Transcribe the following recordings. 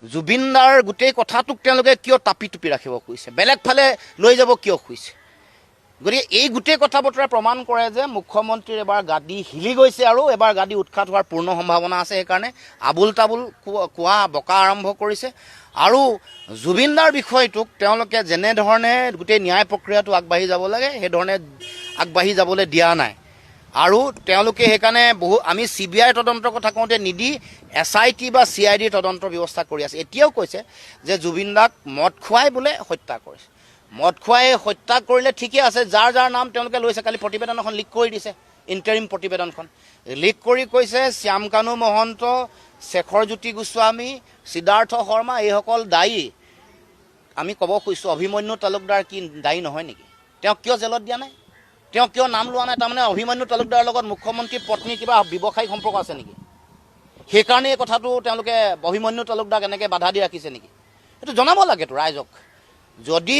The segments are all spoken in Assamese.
জুবিনদাৰ গোটেই কথাটোক তেওঁলোকে কিয় টাপি টুপি ৰাখিব খুজিছে, বেলেগ ফালে লৈ যাব কিয় খুজিছে। গতিকে এই গোটেই কথা বতৰাই প্ৰমাণ কৰে যে মুখ্যমন্ত্ৰীৰ এবাৰ গাদী হিলি গৈছে আৰু এবাৰ গাদী উৎখাত হোৱাৰ পূৰ্ণ সম্ভাৱনা আছে। সেইকাৰণে আবুল তাবুল কোৱা বকা আৰম্ভ কৰিছে আৰু জুবিনদাৰ বিষয়টোক তেওঁলোকে যেনেধৰণে গোটেই ন্যায় প্ৰক্ৰিয়াটো আগবাঢ়ি যাব লাগে সেইধৰণে আগবাঢ়ি যাবলৈ দিয়া নাই। আৰু তেওঁলোকে সেইকাৰণে আমি CBI তদন্তৰ কথা কওঁতে নিদি SIT বা CID তদন্তৰ ব্যৱস্থা কৰি আছে। এতিয়াও কৈছে যে জুবিনদাক মদ খুৱাই বোলে হত্যা কৰিছে। মদ খুৱাই হত্যা কৰিলে ঠিকে আছে, যাৰ যাৰ নাম তেওঁলোকে লৈছে। কালি প্ৰতিবেদন এখন লিক কৰি দিছে, ইণ্টাৰিম প্ৰতিবেদনখন লিক কৰি কৈছে শ্যামকানু মহন্ত, শেখৰজ্যোতি গোস্বামী, সিদ্ধাৰ্থ শৰ্মা এইসকল দায়ী। আমি ক'ব খুজিছোঁ অভিমন্যু তালুকদাৰ কি দায়ী নহয় নেকি? তেওঁ কিয় জেলত দিয়া নাই? তেওঁ কিয় নাম লোৱা নাই? তাৰমানে অভিমন্যু তালুকদাৰৰ লগত মুখ্যমন্ত্ৰীৰ পত্নীৰ কিবা ব্যৱসায়িক সম্পৰ্ক আছে নেকি? সেইকাৰণে এই কথাটো তেওঁলোকে অভিমন্যু তালুকদাৰক এনেকৈ বাধা দি ৰাখিছে নেকি? এইটো জনাব লাগেতো ৰাইজক। যদি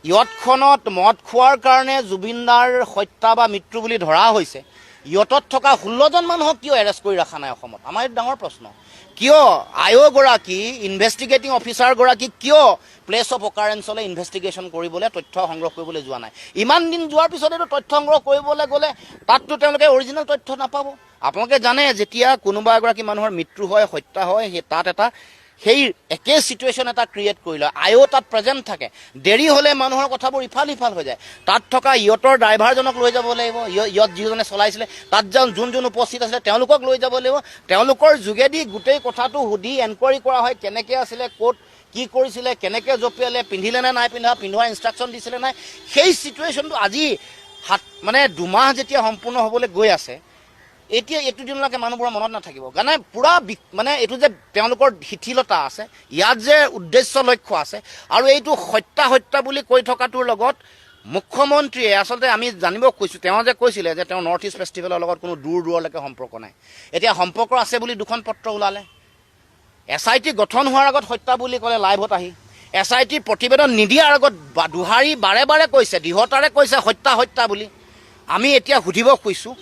ইয়তখনত মদ খোৱাৰ কাৰণে জুবিনদাৰ হত্যা বা মৃত্যু বুলি ধৰা হৈছে, ইয়তত থকা 16জন মানুহক কিয় এৰেষ্ট কৰি ৰখা নাই অসমত? আমাৰ এইটো ডাঙৰ প্ৰশ্ন। কিয় আয়োগৰাকী ইনভেষ্টিগেটিং অফিচাৰগৰাকী কিয় প্লেচ অফ অকাৰেঞ্চলৈ ইনভেষ্টিগেশ্যন কৰিবলৈ তথ্য সংগ্ৰহ কৰিবলৈ যোৱা নাই? ইমান দিন যোৱাৰ পিছত এইটো তথ্য সংগ্ৰহ কৰিবলৈ গ'লে তাততো তেওঁলোকে অৰিজিনেল তথ্য নাপাব। আপোনালোকে জানে যেতিয়া কোনোবা এগৰাকী মানুহৰ মৃত্যু হয়, হত্যা হয়, তাত এটা সেই একে চিটুৱেশ্যন এটা ক্ৰিয়েট কৰি লয়। তাত প্ৰেজেণ্ট থাকে। দেৰি হ'লে মানুহৰ কথাবোৰ ইফাল সিফাল হৈ যায়। তাত থকা ইয়তৰ ড্ৰাইভাৰজনক লৈ যাব লাগিব, ইয়ত যিজনে চলাইছিলে, তাত যোন উপস্থিত আছিলে তেওঁলোকক লৈ যাব লাগিব। তেওঁলোকৰ যোগেদি গোটেই কথাটো সুধি এনকুৱাৰী কৰা হয়, কেনেকৈ আছিলে, ক'ত কি কৰিছিলে, কেনেকৈ জঁপিয়ালে, পিন্ধিলে নে নাই পিন্ধোৱা ইনষ্ট্ৰাকশ্যন দিছিলে নাই। সেই চিটুৱেশ্যনটো আজি মানে 2 মাহ যেতিয়া সম্পূৰ্ণ হ'বলৈ গৈ আছে, এতিয়া এইটো দিনলৈকে মানুহবোৰৰ মনত নাথাকিব। কাৰণে পূৰা মানে এইটো যে তেওঁলোকৰ শিথিলতা আছে, ইয়াত যে উদ্দেশ্য লক্ষ্য আছে, আৰু এইটো হত্যা বুলি কৈ থকাটোৰ লগত মুখ্যমন্ত্ৰীয়ে আচলতে আমি জানিব কৈছোঁ, তেওঁ যে কৈছিলে যে তেওঁ নৰ্থ ইষ্ট ফেষ্টিভেলৰ লগত কোনো দূৰলৈকে সম্পৰ্ক নাই। এতিয়া সম্পৰ্ক আছে বুলি 2খন পত্ৰ ওলালে। SIT গঠন হোৱাৰ আগত হত্যা বুলি ক'লে লাইভত আহি, SIT প্ৰতিবেদন নিদিয়াৰ আগত দুহাৰী বাৰে বাৰে কৈছে, দৃঢ়তাৰে কৈছে হত্যা বুলি। আমি এতিয়া সুধিব খুজিছোঁ,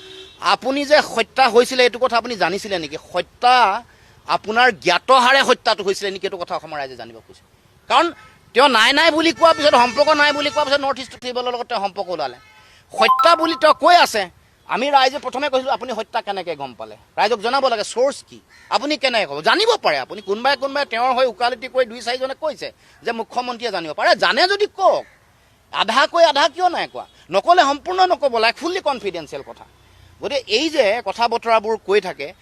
আপুনি যে হত্যা হৈছিলে এইটো কথা আপুনি জানিছিলে নেকি? হত্যা আপোনাৰ জ্ঞাতহাৰে হত্যাটো হৈছিলে নেকি? এইটো কথা অসমৰ ৰাইজে জানিব খুজিছে। কাৰণ তেওঁ নাই বুলি কোৱাৰ পিছত, সম্পৰ্ক নাই বুলি কোৱাৰ পিছত নৰ্থ ইষ্ট ফেষ্টিভেলৰ লগত তেওঁ সম্পৰ্ক ওলালে। হত্যা বুলি তেওঁ কৈ আছে। আমি ৰাইজে প্ৰথমে কৈছিলোঁ আপুনি হত্যা কেনেকৈ গম পালে? ৰাইজক জনাব লাগে চ'ৰ্চ কি, আপুনি কেনেকৈ ক'ব? জানিব পাৰে আপুনি। কোনোবাই তেওঁৰ হৈ উকালতি কৰি 2-4জনে কৈছে যে মুখ্যমন্ত্ৰীয়ে জানিব পাৰে। জানে যদি কওক, আধা কৈ আধা কিয় নাই কোৱা? নক'লে সম্পূৰ্ণ নক'ব লাগে, ফুল্লি কনফিডেঞ্চিয়েল কথা। গতিকে এই যে কথা বতৰাবোৰ কৈ থাকে,